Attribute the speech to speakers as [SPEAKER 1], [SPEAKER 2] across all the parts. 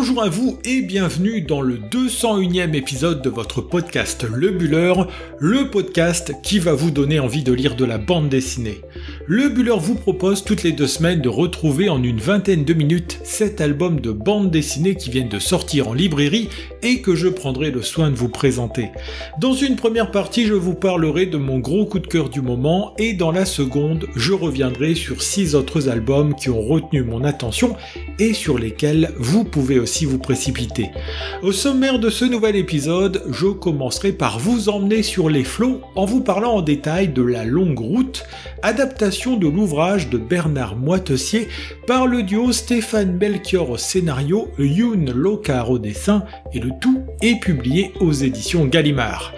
[SPEAKER 1] Bonjour à vous et bienvenue dans le 201e épisode de votre podcast Le Buller, le podcast qui va vous donner envie de lire de la bande dessinée. Le Buller vous propose toutes les 2 semaines de retrouver en une vingtaine de minutes 7 albums de bande dessinée qui viennent de sortir en librairie et que je prendrai le soin de vous présenter. Dans une première partie, je vous parlerai de mon gros coup de cœur du moment et dans la seconde, je reviendrai sur 6 autres albums qui ont retenu mon attention et sur lesquels vous pouvez aussi vous précipiter. Au sommaire de ce nouvel épisode, je commencerai par vous emmener sur les flots en vous parlant en détail de La Longue Route, adaptation de l'ouvrage de Bernard Moitessier par le duo Stéphane Melchior au scénario, Youn Locard au dessin, et le tout est publié aux éditions Gallimard.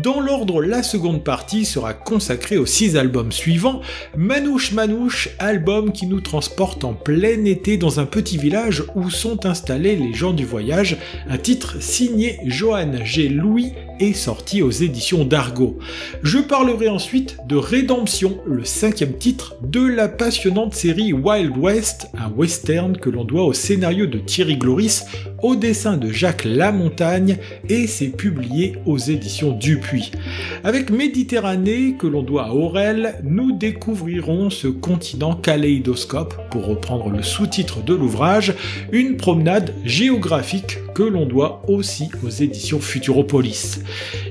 [SPEAKER 1] Dans l'ordre, la seconde partie sera consacrée aux 6 albums suivants. Manouche Manouche, album qui nous transporte en plein été dans un petit village où sont installés les gens du voyage, un titre signé Johan G. Louis est sorti aux éditions d'Argo. Je parlerai ensuite de Rédemption, le 5e titre de la passionnante série Wild West, un western que l'on doit au scénario de Thierry Gloris, au dessin de Jacques Lamontagne et c'est publié aux éditions Dupuis. Avec Méditerranée, que l'on doit à Aurel, nous découvrirons ce continent kaléidoscope, pour reprendre le sous-titre de l'ouvrage, une promenade géographique que l'on doit aussi aux éditions Futuropolis.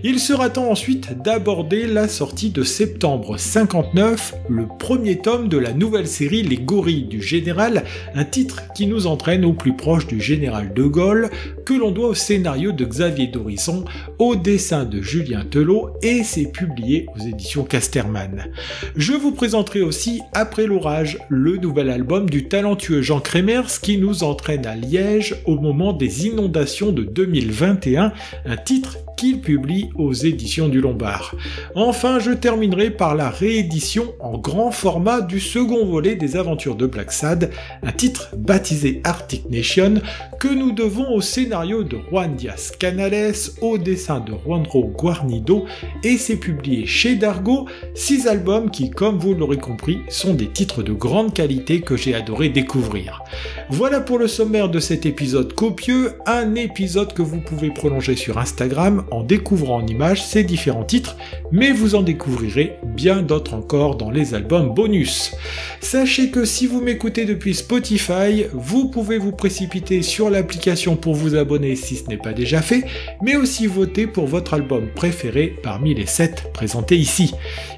[SPEAKER 1] Il sera temps ensuite d'aborder la sortie de septembre 59, le premier tome de la nouvelle série Les Gorilles du Général, un titre qui nous entraîne au plus proche du général de Gaulle, que l'on doit au scénario de Xavier Dorisson, au dessin de Julien Telot et c'est publié aux éditions Casterman. Je vous présenterai aussi Après l'orage, le nouvel album du talentueux Jean Crémers qui nous entraîne à Liège au moment des inondations de 2021, un titre qu'il publie aux éditions du Lombard. Enfin, je terminerai par la réédition en grand format du second volet des aventures de Black Sad, un titre baptisé Arctic Nation que nous devons au scénario de Juan Diaz Canales, au dessin de Juanro Guarnido et c'est publié chez Dargo, 6 albums qui, comme vous l'aurez compris, sont des titres de grande qualité que j'ai adoré découvrir. Voilà pour le sommaire de cet épisode copieux, un épisode que vous pouvez prolonger sur Instagram en découvrant en images ces différents titres, mais vous en découvrirez bien d'autres encore dans les albums bonus. Sachez que si vous m'écoutez depuis Spotify, vous pouvez vous précipiter sur l'application pour vous abonner si ce n'est pas déjà fait, mais aussi voter pour votre album préféré parmi les 7 présentés ici.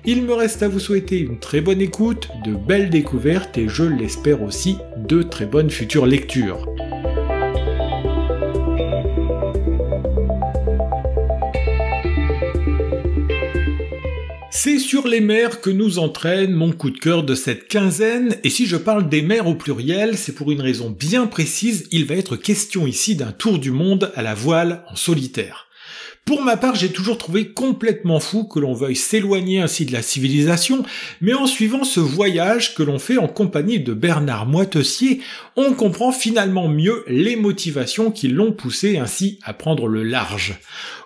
[SPEAKER 1] Il me reste à vous souhaiter une très bonne écoute, de belles découvertes et je l'espère aussi, de très bonnes futures lectures. C'est sur les mers que nous entraîne mon coup de cœur de cette quinzaine, et si je parle des mers au pluriel, c'est pour une raison bien précise, il va être question ici d'un tour du monde à la voile en solitaire. Pour ma part, j'ai toujours trouvé complètement fou que l'on veuille s'éloigner ainsi de la civilisation, mais en suivant ce voyage que l'on fait en compagnie de Bernard Moitessier, on comprend finalement mieux les motivations qui l'ont poussé ainsi à prendre le large.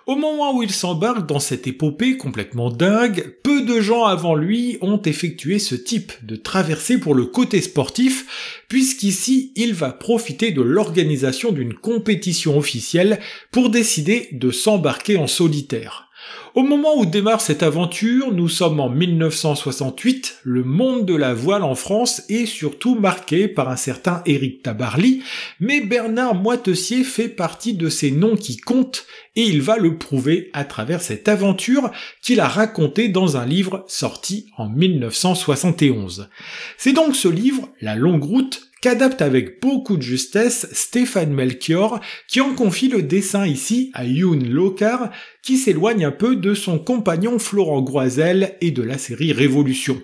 [SPEAKER 1] Au moment où il s'embarque dans cette épopée complètement dingue, peu de gens avant lui ont effectué ce type de traversée pour le côté sportif, puisqu'ici il va profiter de l'organisation d'une compétition officielle pour décider de s'embarquer en solitaire. Au moment où démarre cette aventure, nous sommes en 1968, le monde de la voile en France est surtout marqué par un certain Éric Tabarly, mais Bernard Moitessier fait partie de ces noms qui comptent et il va le prouver à travers cette aventure qu'il a racontée dans un livre sorti en 1971. C'est donc ce livre, La Longue Route, qu'adapte avec beaucoup de justesse Stéphane Melchior, qui en confie le dessin ici à Youn Locard, qui s'éloigne un peu de son compagnon Florent Groisel et de la série Révolution.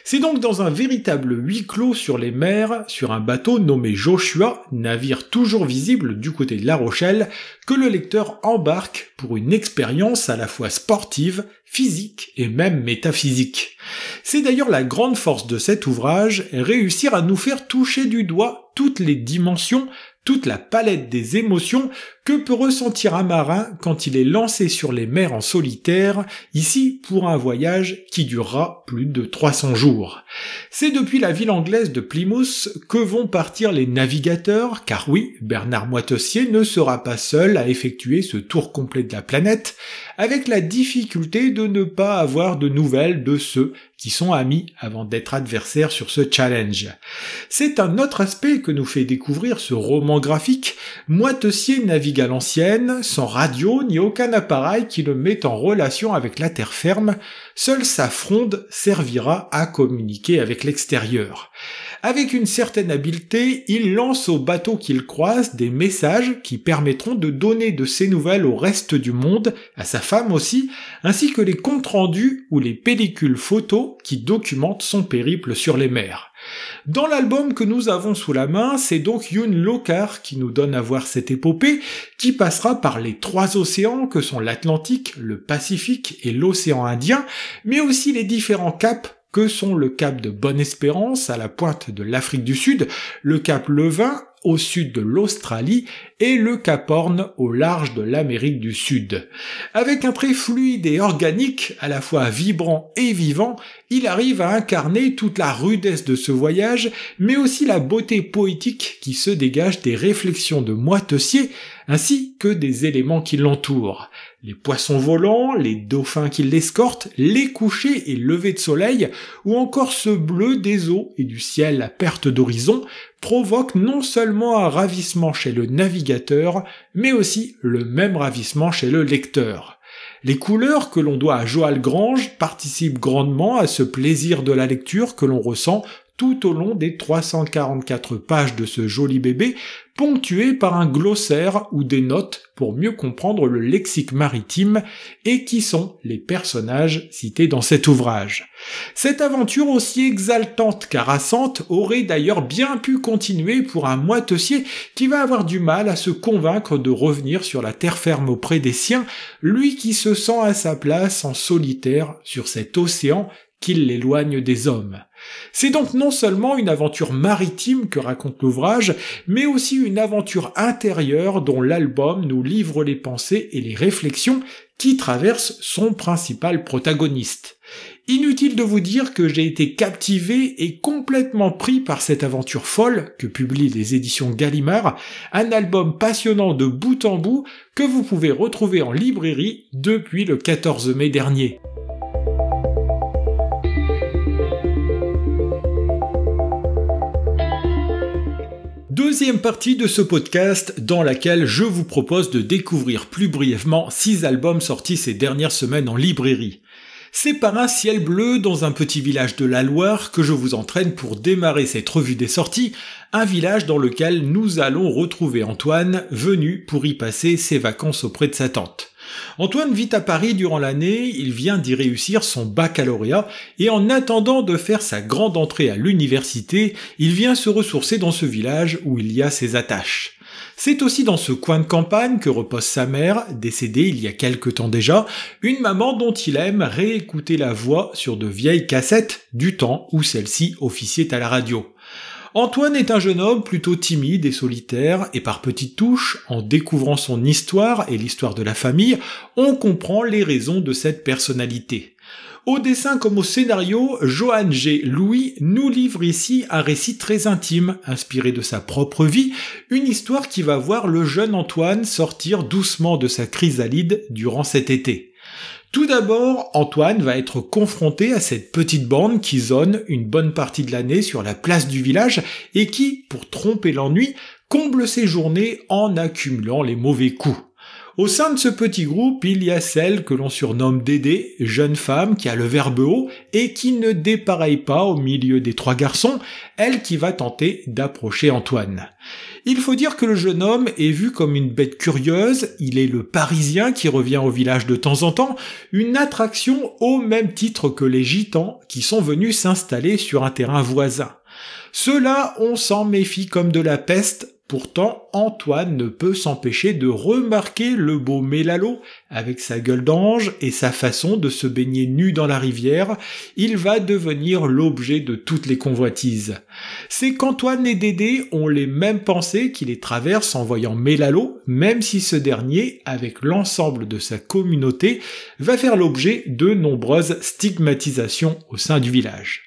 [SPEAKER 1] C'est donc dans un véritable huis clos sur les mers, sur un bateau nommé Joshua, navire toujours visible du côté de La Rochelle, que le lecteur embarque pour une expérience à la fois sportive, physique et même métaphysique. C'est d'ailleurs la grande force de cet ouvrage, réussir à nous faire toucher du doigt toutes les dimensions, toute la palette des émotions Que peut ressentir un marin quand il est lancé sur les mers en solitaire, ici pour un voyage qui durera plus de 300 jours? C'est depuis la ville anglaise de Plymouth que vont partir les navigateurs, car oui, Bernard Moitessier ne sera pas seul à effectuer ce tour complet de la planète, avec la difficulté de ne pas avoir de nouvelles de ceux qui sont amis avant d'être adversaires sur ce challenge. C'est un autre aspect que nous fait découvrir ce roman graphique. Moitessier navigue à l'ancienne, sans radio ni aucun appareil qui le mette en relation avec la terre ferme, seule sa fronde servira à communiquer avec l'extérieur. Avec une certaine habileté, il lance aux bateaux qu'il croise des messages qui permettront de donner de ses nouvelles au reste du monde, à sa femme aussi, ainsi que les comptes rendus ou les pellicules photos qui documentent son périple sur les mers. Dans l'album que nous avons sous la main, c'est donc Youn Lockhart qui nous donne à voir cette épopée qui passera par les 3 océans que sont l'Atlantique, le Pacifique et l'océan Indien, mais aussi les différents caps que sont le cap de Bonne-Espérance à la pointe de l'Afrique du Sud, le cap Levin au sud de l'Australie et le cap Horn au large de l'Amérique du Sud. Avec un trait fluide et organique, à la fois vibrant et vivant, il arrive à incarner toute la rudesse de ce voyage, mais aussi la beauté poétique qui se dégage des réflexions de Moitessier, ainsi que des éléments qui l'entourent. Les poissons volants, les dauphins qui l'escortent, les couchers et levées de soleil, ou encore ce bleu des eaux et du ciel à perte d'horizon, provoquent non seulement un ravissement chez le navigateur, mais aussi le même ravissement chez le lecteur. Les couleurs que l'on doit à Joal Grange participent grandement à ce plaisir de la lecture que l'on ressent tout au long des 344 pages de ce joli bébé, ponctué par un glossaire ou des notes pour mieux comprendre le lexique maritime et qui sont les personnages cités dans cet ouvrage. Cette aventure aussi exaltante qu'harassante aurait d'ailleurs bien pu continuer pour un Moitessier qui va avoir du mal à se convaincre de revenir sur la terre ferme auprès des siens, lui qui se sent à sa place en solitaire sur cet océan qui l'éloigne des hommes. C'est donc non seulement une aventure maritime que raconte l'ouvrage, mais aussi une aventure intérieure dont l'album nous livre les pensées et les réflexions qui traversent son principal protagoniste. Inutile de vous dire que j'ai été captivé et complètement pris par cette aventure folle que publient les éditions Gallimard, un album passionnant de bout en bout que vous pouvez retrouver en librairie depuis le 14 mai dernier. Deuxième partie de ce podcast dans laquelle je vous propose de découvrir plus brièvement 6 albums sortis ces dernières semaines en librairie. C'est par un ciel bleu dans un petit village de la Loire que je vous entraîne pour démarrer cette revue des sorties, un village dans lequel nous allons retrouver Antoine, venu pour y passer ses vacances auprès de sa tante. Antoine vit à Paris durant l'année, il vient d'y réussir son baccalauréat et en attendant de faire sa grande entrée à l'université, il vient se ressourcer dans ce village où il y a ses attaches. C'est aussi dans ce coin de campagne que repose sa mère, décédée il y a quelque temps déjà, une maman dont il aime réécouter la voix sur de vieilles cassettes du temps où celle-ci officiait à la radio. Antoine est un jeune homme plutôt timide et solitaire, et par petites touches, en découvrant son histoire et l'histoire de la famille, on comprend les raisons de cette personnalité. Au dessin comme au scénario, Johan G. Louis nous livre ici un récit très intime, inspiré de sa propre vie, une histoire qui va voir le jeune Antoine sortir doucement de sa chrysalide durant cet été. Tout d'abord, Antoine va être confronté à cette petite bande qui zone une bonne partie de l'année sur la place du village et qui, pour tromper l'ennui, comble ses journées en accumulant les mauvais coups. Au sein de ce petit groupe, il y a celle que l'on surnomme Dédé, jeune femme qui a le verbe haut et qui ne dépareille pas au milieu des 3 garçons, elle qui va tenter d'approcher Antoine. Il faut dire que le jeune homme est vu comme une bête curieuse, il est le Parisien qui revient au village de temps en temps, une attraction au même titre que les gitans qui sont venus s'installer sur un terrain voisin. Ceux-là, on s'en méfie comme de la peste Pourtant, Antoine ne peut s'empêcher de remarquer le beau Mélalo, avec sa gueule d'ange et sa façon de se baigner nu dans la rivière. Il va devenir l'objet de toutes les convoitises. C'est qu'Antoine et Dédé ont les mêmes pensées qui les traversent en voyant Mélalo, même si ce dernier, avec l'ensemble de sa communauté, va faire l'objet de nombreuses stigmatisations au sein du village.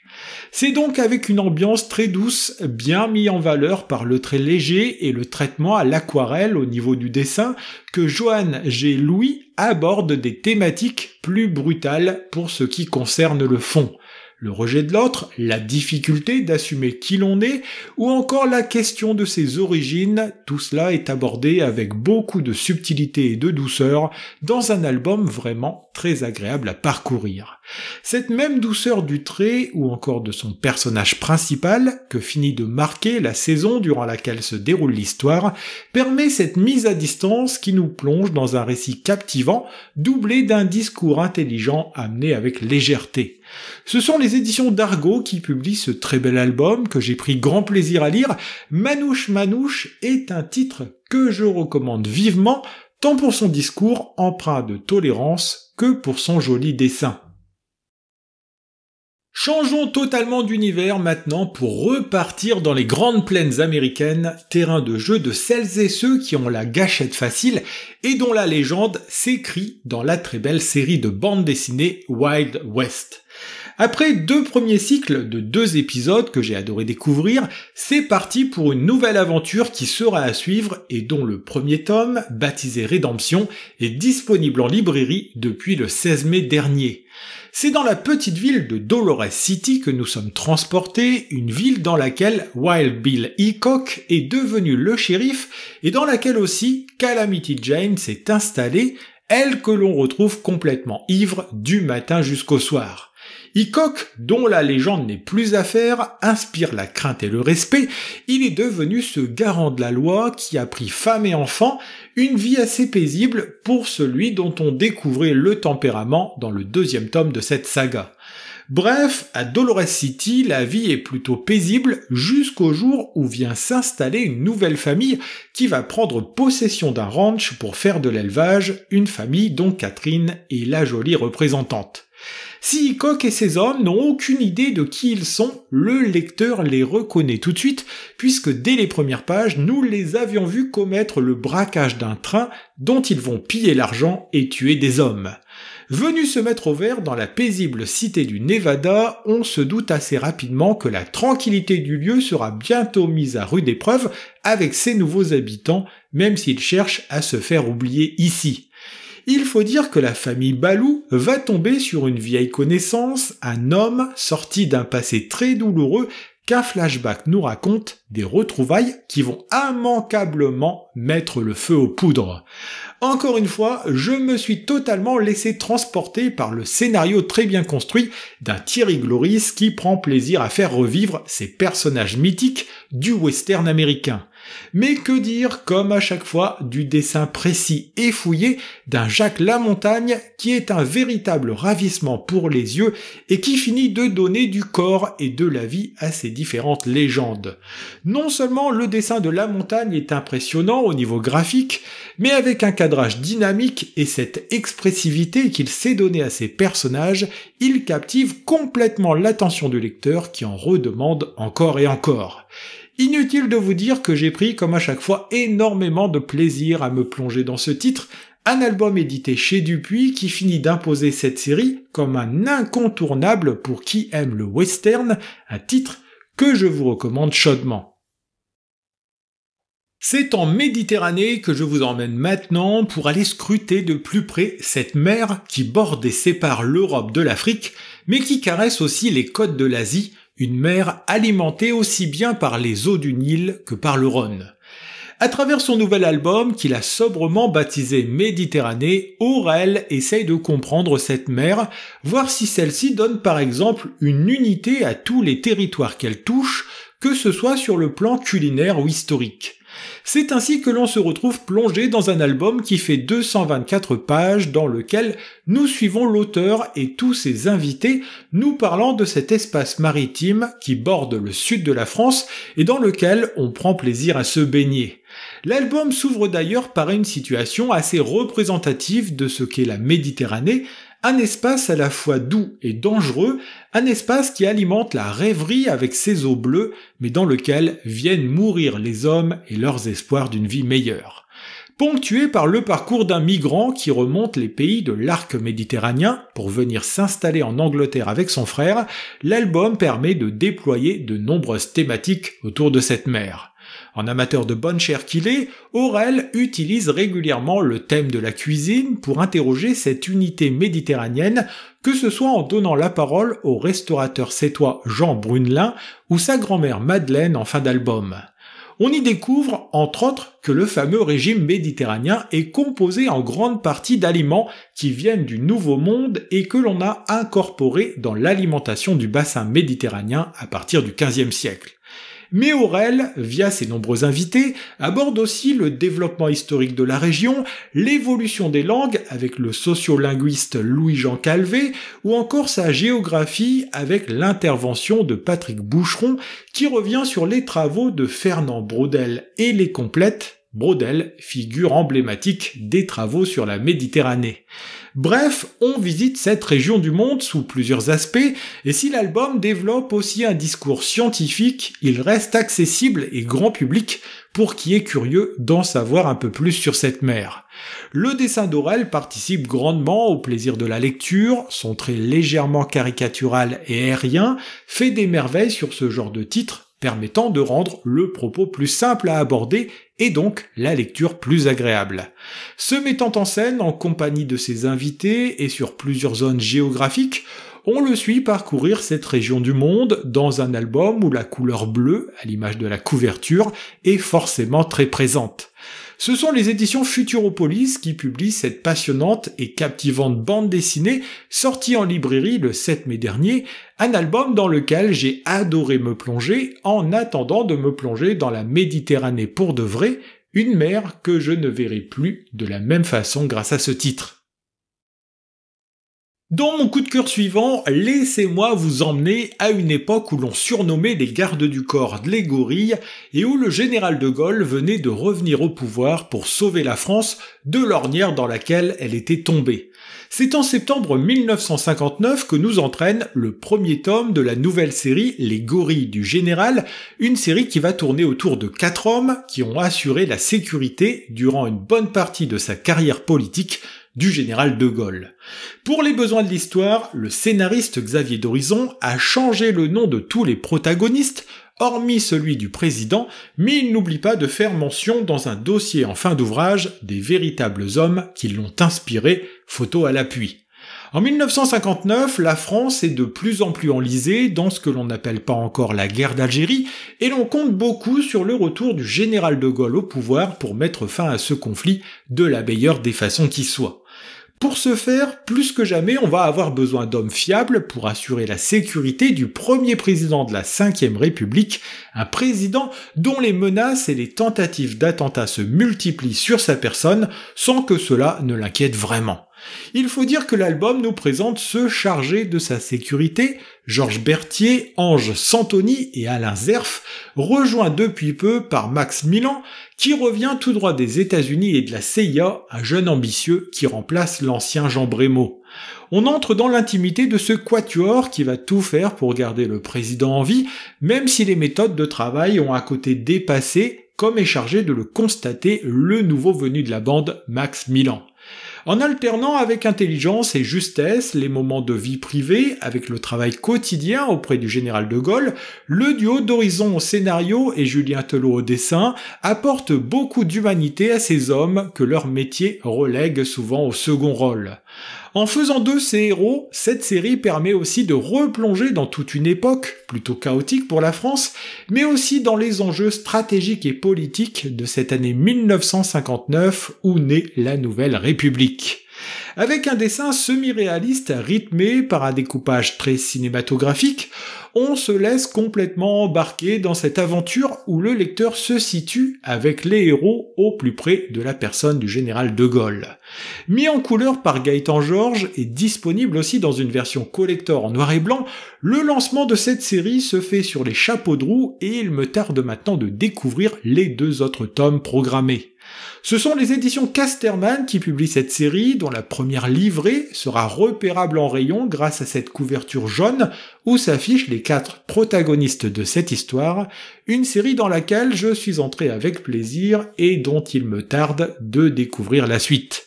[SPEAKER 1] C'est donc avec une ambiance très douce, bien mis en valeur par le trait léger et le traitement à l'aquarelle au niveau du dessin, que Johan G. Louis aborde des thématiques plus brutales pour ce qui concerne le fond. Le rejet de l'autre, la difficulté d'assumer qui l'on est, ou encore la question de ses origines, tout cela est abordé avec beaucoup de subtilité et de douceur dans un album vraiment très agréable à parcourir. Cette même douceur du trait, ou encore de son personnage principal, que finit de marquer la saison durant laquelle se déroule l'histoire, permet cette mise à distance qui nous plonge dans un récit captivant, doublé d'un discours intelligent amené avec légèreté. Ce sont les éditions d'Argo qui publient ce très bel album que j'ai pris grand plaisir à lire. Manouche Manouche est un titre que je recommande vivement, tant pour son discours empreint de tolérance que pour son joli dessin. Changeons totalement d'univers maintenant pour repartir dans les grandes plaines américaines, terrain de jeu de celles et ceux qui ont la gâchette facile et dont la légende s'écrit dans la très belle série de bande dessinée Wild West. Après 2 premiers cycles de 2 épisodes que j'ai adoré découvrir, c'est parti pour une nouvelle aventure qui sera à suivre et dont le premier tome, baptisé Rédemption, est disponible en librairie depuis le 16 mai dernier. C'est dans la petite ville de Dolores City que nous sommes transportés, une ville dans laquelle Wild Bill Hickok est devenu le shérif et dans laquelle aussi Calamity Jane s'est installée, elle que l'on retrouve complètement ivre du matin jusqu'au soir. Hickok, dont la légende n'est plus à faire, inspire la crainte et le respect. Il est devenu ce garant de la loi qui a pris femme et enfant, une vie assez paisible pour celui dont on découvrait le tempérament dans le 2e tome de cette saga. Bref, à Dolores City, la vie est plutôt paisible jusqu'au jour où vient s'installer une nouvelle famille qui va prendre possession d'un ranch pour faire de l'élevage, une famille dont Catherine est la jolie représentante. Si Hickok et ses hommes n'ont aucune idée de qui ils sont, le lecteur les reconnaît tout de suite, puisque dès les premières pages, nous les avions vus commettre le braquage d'un train dont ils vont piller l'argent et tuer des hommes. Venus se mettre au vert dans la paisible cité du Nevada, on se doute assez rapidement que la tranquillité du lieu sera bientôt mise à rude épreuve avec ses nouveaux habitants, même s'ils cherchent à se faire oublier ici. Il faut dire que la famille Balou va tomber sur une vieille connaissance, un homme sorti d'un passé très douloureux qu'un flashback nous raconte, des retrouvailles qui vont immanquablement mettre le feu aux poudres. Encore une fois, je me suis totalement laissé transporter par le scénario très bien construit d'un Thierry Gloris qui prend plaisir à faire revivre ces personnages mythiques du western américain. Mais que dire, comme à chaque fois, du dessin précis et fouillé d'un Jacques Lamontagne qui est un véritable ravissement pour les yeux et qui finit de donner du corps et de la vie à ces différentes légendes. Non seulement le dessin de Lamontagne est impressionnant au niveau graphique, mais avec un cadrage dynamique et cette expressivité qu'il sait donner à ses personnages, il captive complètement l'attention du lecteur qui en redemande encore et encore. Inutile de vous dire que j'ai pris, comme à chaque fois, énormément de plaisir à me plonger dans ce titre, un album édité chez Dupuis qui finit d'imposer cette série comme un incontournable pour qui aime le western, un titre que je vous recommande chaudement. C'est en Méditerranée que je vous emmène maintenant pour aller scruter de plus près cette mer qui borde et sépare l'Europe de l'Afrique, mais qui caresse aussi les côtes de l'Asie, une mer alimentée aussi bien par les eaux du Nil que par le Rhône. À travers son nouvel album, qu'il a sobrement baptisé Méditerranée, Aurel essaye de comprendre cette mer, voir si celle-ci donne par exemple une unité à tous les territoires qu'elle touche, que ce soit sur le plan culinaire ou historique. C'est ainsi que l'on se retrouve plongé dans un album qui fait 224 pages dans lequel nous suivons l'auteur et tous ses invités nous parlant de cet espace maritime qui borde le sud de la France et dans lequel on prend plaisir à se baigner. L'album s'ouvre d'ailleurs par une situation assez représentative de ce qu'est la Méditerranée, un espace à la fois doux et dangereux, un espace qui alimente la rêverie avec ses eaux bleues, mais dans lequel viennent mourir les hommes et leurs espoirs d'une vie meilleure. Ponctué par le parcours d'un migrant qui remonte les pays de l'arc méditerranéen pour venir s'installer en Angleterre avec son frère, l'album permet de déployer de nombreuses thématiques autour de cette mer. En amateur de bonne chère qu'il est, Aurel utilise régulièrement le thème de la cuisine pour interroger cette unité méditerranéenne, que ce soit en donnant la parole au restaurateur sétois Jean Brunelin ou sa grand-mère Madeleine en fin d'album. On y découvre, entre autres, que le fameux régime méditerranéen est composé en grande partie d'aliments qui viennent du Nouveau Monde et que l'on a incorporés dans l'alimentation du bassin méditerranéen à partir du XVe siècle. Mais Aurel, via ses nombreux invités, aborde aussi le développement historique de la région, l'évolution des langues avec le sociolinguiste Louis-Jean Calvé, ou encore sa géographie avec l'intervention de Patrick Boucheron, qui revient sur les travaux de Fernand Braudel et les complète, Braudel, figure emblématique des travaux sur la Méditerranée. Bref, on visite cette région du monde sous plusieurs aspects, et si l'album développe aussi un discours scientifique, il reste accessible et grand public pour qui est curieux d'en savoir un peu plus sur cette mer. Le dessin d'Aurel participe grandement au plaisir de la lecture, son trait légèrement caricatural et aérien fait des merveilles sur ce genre de titre, permettant de rendre le propos plus simple à aborder et donc la lecture plus agréable. Se mettant en scène en compagnie de ses invités et sur plusieurs zones géographiques, on le suit parcourir cette région du monde dans un album où la couleur bleue, à l'image de la couverture, est forcément très présente. Ce sont les éditions Futuropolis qui publient cette passionnante et captivante bande dessinée sortie en librairie le 7 mai dernier, un album dans lequel j'ai adoré me plonger en attendant de me plonger dans la Méditerranée pour de vrai, une mer que je ne verrai plus de la même façon grâce à ce titre. Dans mon coup de cœur suivant, laissez-moi vous emmener à une époque où l'on surnommait les gardes du corps les gorilles et où le général de Gaulle venait de revenir au pouvoir pour sauver la France de l'ornière dans laquelle elle était tombée. C'est en septembre 1959 que nous entraîne le premier tome de la nouvelle série Les Gorilles du Général, une série qui va tourner autour de 4 hommes qui ont assuré la sécurité durant une bonne partie de sa carrière politique du général de Gaulle. Pour les besoins de l'histoire, le scénariste Xavier d'Horizon a changé le nom de tous les protagonistes, hormis celui du président, mais il n'oublie pas de faire mention dans un dossier en fin d'ouvrage des véritables hommes qui l'ont inspiré, photo à l'appui. En 1959, la France est de plus en plus enlisée dans ce que l'on n'appelle pas encore la guerre d'Algérie, et l'on compte beaucoup sur le retour du général de Gaulle au pouvoir pour mettre fin à ce conflit de la meilleure des façons qui soit. Pour ce faire, plus que jamais, on va avoir besoin d'hommes fiables pour assurer la sécurité du premier président de la Ve République, un président dont les menaces et les tentatives d'attentats se multiplient sur sa personne sans que cela ne l'inquiète vraiment. Il faut dire que l'album nous présente ceux chargés de sa sécurité, Georges Berthier, Ange Santoni et Alain Zerf, rejoints depuis peu par Max Milan, qui revient tout droit des États-Unis et de la CIA, un jeune ambitieux qui remplace l'ancien Jean Brémaud. On entre dans l'intimité de ce quatuor qui va tout faire pour garder le président en vie, même si les méthodes de travail ont un côté dépassé, comme est chargé de le constater le nouveau venu de la bande, Max Milan. En alternant avec intelligence et justesse les moments de vie privée avec le travail quotidien auprès du général de Gaulle, le duo d'Horizon au scénario et Julien Telot au dessin apporte beaucoup d'humanité à ces hommes que leur métier relègue souvent au second rôle. En faisant d'eux ces héros, cette série permet aussi de replonger dans toute une époque, plutôt chaotique pour la France, mais aussi dans les enjeux stratégiques et politiques de cette année 1959 où naît la Nouvelle République. Avec un dessin semi-réaliste rythmé par un découpage très cinématographique, on se laisse complètement embarquer dans cette aventure où le lecteur se situe avec les héros au plus près de la personne du général de Gaulle. Mis en couleur par Gaëtan Georges et disponible aussi dans une version collector en noir et blanc, le lancement de cette série se fait sur les chapeaux de roue et il me tarde maintenant de découvrir les 2 autres tomes programmés. Ce sont les éditions Casterman qui publient cette série, dont la première livrée sera repérable en rayon grâce à cette couverture jaune où s'affichent les 4 protagonistes de cette histoire, une série dans laquelle je suis entré avec plaisir et dont il me tarde de découvrir la suite.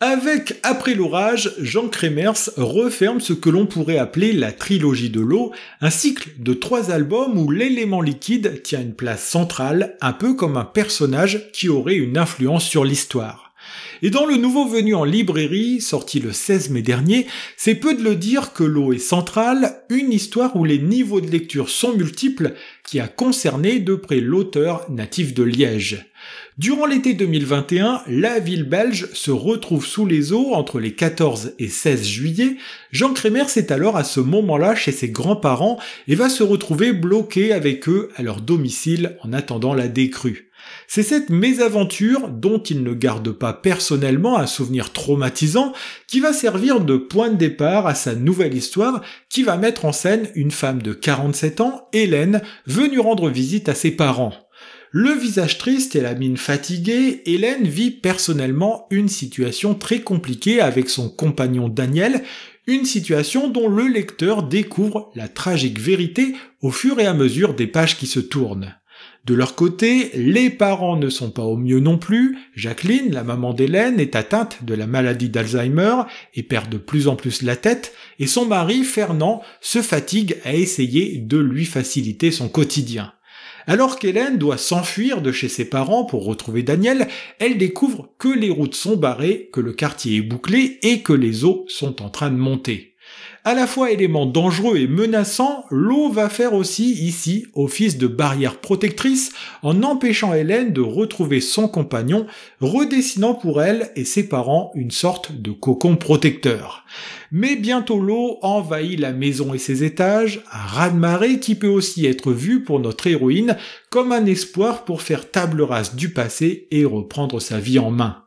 [SPEAKER 1] Avec Après l'orage, Jean Kremers referme ce que l'on pourrait appeler la trilogie de l'eau, un cycle de 3 albums où l'élément liquide tient une place centrale, un peu comme un personnage qui aurait une influence sur l'histoire. Et dans le nouveau venu en librairie, sorti le 16 mai dernier, c'est peu de le dire que l'eau est centrale, une histoire où les niveaux de lecture sont multiples, qui a concerné de près l'auteur natif de Liège. Durant l'été 2021, la ville belge se retrouve sous les eaux entre les 14 et 16 juillet. Jean Kremers est alors à ce moment-là chez ses grands-parents et va se retrouver bloqué avec eux à leur domicile en attendant la décrue. C'est cette mésaventure, dont il ne garde pas personnellement un souvenir traumatisant, qui va servir de point de départ à sa nouvelle histoire, qui va mettre en scène une femme de 47 ans, Hélène, venue rendre visite à ses parents. Le visage triste et la mine fatiguée, Hélène vit personnellement une situation très compliquée avec son compagnon Daniel, une situation dont le lecteur découvre la tragique vérité au fur et à mesure des pages qui se tournent. De leur côté, les parents ne sont pas au mieux non plus. Jacqueline, la maman d'Hélène, est atteinte de la maladie d'Alzheimer et perd de plus en plus la tête, et son mari, Fernand, se fatigue à essayer de lui faciliter son quotidien. Alors qu'Hélène doit s'enfuir de chez ses parents pour retrouver Daniel, elle découvre que les routes sont barrées, que le quartier est bouclé et que les eaux sont en train de monter. À la fois élément dangereux et menaçant, l'eau va faire aussi ici office de barrière protectrice en empêchant Hélène de retrouver son compagnon, redessinant pour elle et ses parents une sorte de cocon protecteur. Mais bientôt l'eau envahit la maison et ses étages, un raz-de-marée qui peut aussi être vu pour notre héroïne comme un espoir pour faire table rase du passé et reprendre sa vie en main.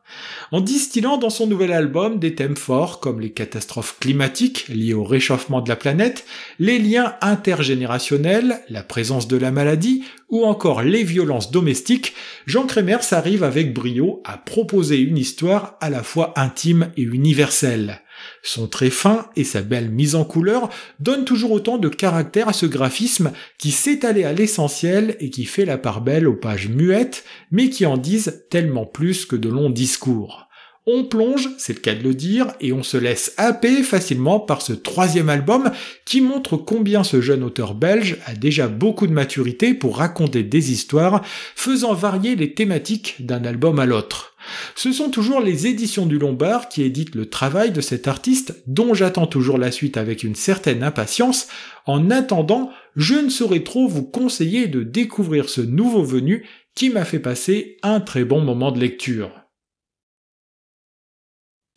[SPEAKER 1] En distillant dans son nouvel album des thèmes forts comme les catastrophes climatiques liées au réchauffement de la planète, les liens intergénérationnels, la présence de la maladie ou encore les violences domestiques, Jean Kremers arrive avec brio à proposer une histoire à la fois intime et universelle. Son trait fin et sa belle mise en couleur donnent toujours autant de caractère à ce graphisme qui sait aller à l'essentiel et qui fait la part belle aux pages muettes, mais qui en disent tellement plus que de longs discours. On plonge, c'est le cas de le dire, et on se laisse happer facilement par ce 3e album qui montre combien ce jeune auteur belge a déjà beaucoup de maturité pour raconter des histoires, faisant varier les thématiques d'un album à l'autre. Ce sont toujours les éditions du Lombard qui éditent le travail de cet artiste dont j'attends toujours la suite avec une certaine impatience. En attendant, je ne saurais trop vous conseiller de découvrir ce nouveau venu qui m'a fait passer un très bon moment de lecture.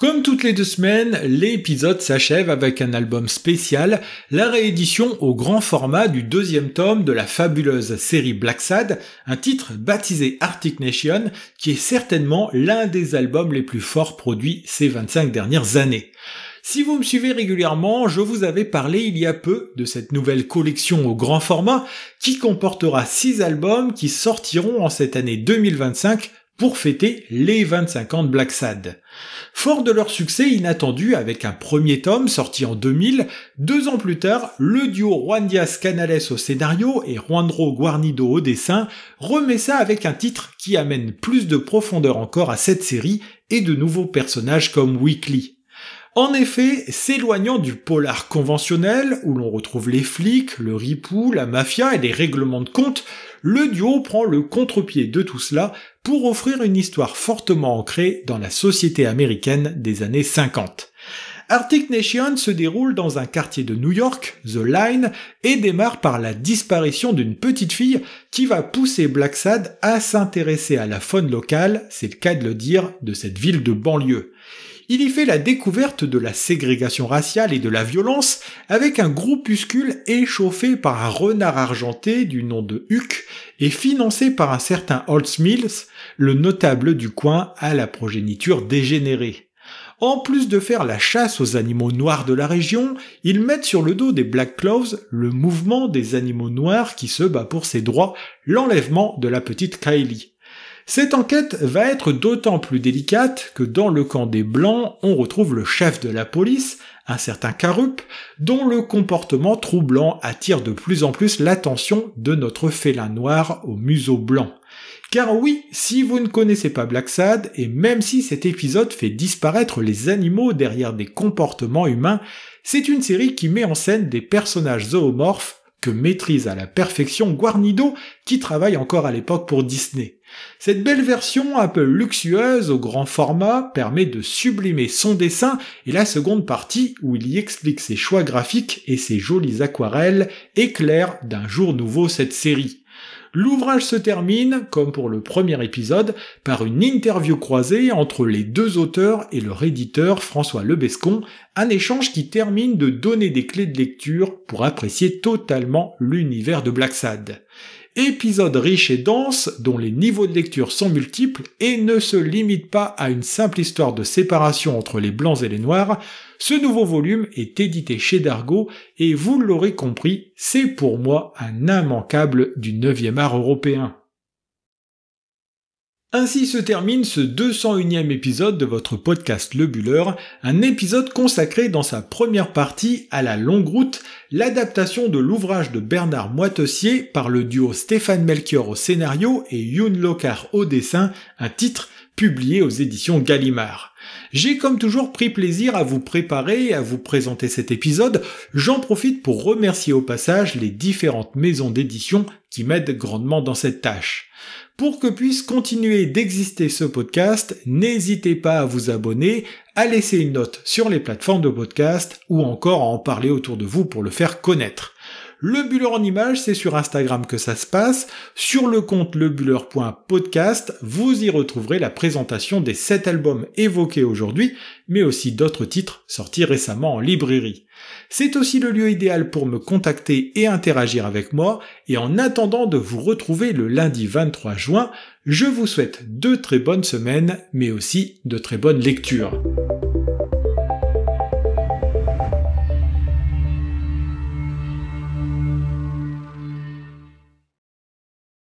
[SPEAKER 1] Comme toutes les 2 semaines, l'épisode s'achève avec un album spécial, la réédition au grand format du 2e tome de la fabuleuse série Black Sad, un titre baptisé Arctic Nation, qui est certainement l'un des albums les plus forts produits ces 25 dernières années. Si vous me suivez régulièrement, je vous avais parlé il y a peu de cette nouvelle collection au grand format qui comportera 6 albums qui sortiront en cette année 2025 pour fêter les 25 ans de Black Sad. Fort de leur succès inattendu avec un premier tome sorti en 2000, 2 ans plus tard, le duo Juan Diaz Canales au scénario et Juandro Guarnido au dessin remet ça avec un titre qui amène plus de profondeur encore à cette série et de nouveaux personnages comme Weekly. En effet, s'éloignant du polar conventionnel, où l'on retrouve les flics, le ripou, la mafia et les règlements de compte, le duo prend le contre-pied de tout cela pour offrir une histoire fortement ancrée dans la société américaine des années 50. Arctic Nation se déroule dans un quartier de New York, The Line, et démarre par la disparition d'une petite fille qui va pousser Black Sad à s'intéresser à la faune locale, c'est le cas de le dire, de cette ville de banlieue. Il y fait la découverte de la ségrégation raciale et de la violence avec un groupuscule échauffé par un renard argenté du nom de Huck et financé par un certain Holtz Mills, le notable du coin à la progéniture dégénérée. En plus de faire la chasse aux animaux noirs de la région, ils mettent sur le dos des Black Claws le mouvement des animaux noirs qui se bat pour ses droits, l'enlèvement de la petite Kylie. Cette enquête va être d'autant plus délicate que dans le camp des Blancs, on retrouve le chef de la police, un certain Karup, dont le comportement troublant attire de plus en plus l'attention de notre félin noir au museau blanc. Car oui, si vous ne connaissez pas Black Sad, et même si cet épisode fait disparaître les animaux derrière des comportements humains, c'est une série qui met en scène des personnages zoomorphes que maîtrise à la perfection Guarnido, qui travaille encore à l'époque pour Disney. Cette belle version un peu luxueuse au grand format permet de sublimer son dessin et la seconde partie, où il y explique ses choix graphiques et ses jolies aquarelles, éclaire d'un jour nouveau cette série. L'ouvrage se termine, comme pour le premier épisode, par une interview croisée entre les deux auteurs et leur éditeur François Lebescon, un échange qui termine de donner des clés de lecture pour apprécier totalement l'univers de Black Sad. Épisode riche et dense, dont les niveaux de lecture sont multiples et ne se limitent pas à une simple histoire de séparation entre les blancs et les noirs, ce nouveau volume est édité chez Dargaud et vous l'aurez compris, c'est pour moi un immanquable du 9e art européen. Ainsi se termine ce 201e épisode de votre podcast Le Buller, un épisode consacré dans sa première partie à La Longue Route, l'adaptation de l'ouvrage de Bernard Moitessier par le duo Stéphane Melchior au scénario et Youn Lockhart au dessin, un titre publié aux éditions Gallimard. J'ai comme toujours pris plaisir à vous préparer et à vous présenter cet épisode, j'en profite pour remercier au passage les différentes maisons d'édition qui m'aident grandement dans cette tâche. Pour que puisse continuer d'exister ce podcast, n'hésitez pas à vous abonner, à laisser une note sur les plateformes de podcast ou encore à en parler autour de vous pour le faire connaître. Le Buller en images, c'est sur Instagram que ça se passe. Sur le compte lebuller.podcast, vous y retrouverez la présentation des 7 albums évoqués aujourd'hui, mais aussi d'autres titres sortis récemment en librairie. C'est aussi le lieu idéal pour me contacter et interagir avec moi, et en attendant de vous retrouver le lundi 23 juin, je vous souhaite de très bonnes semaines, mais aussi de très bonnes lectures.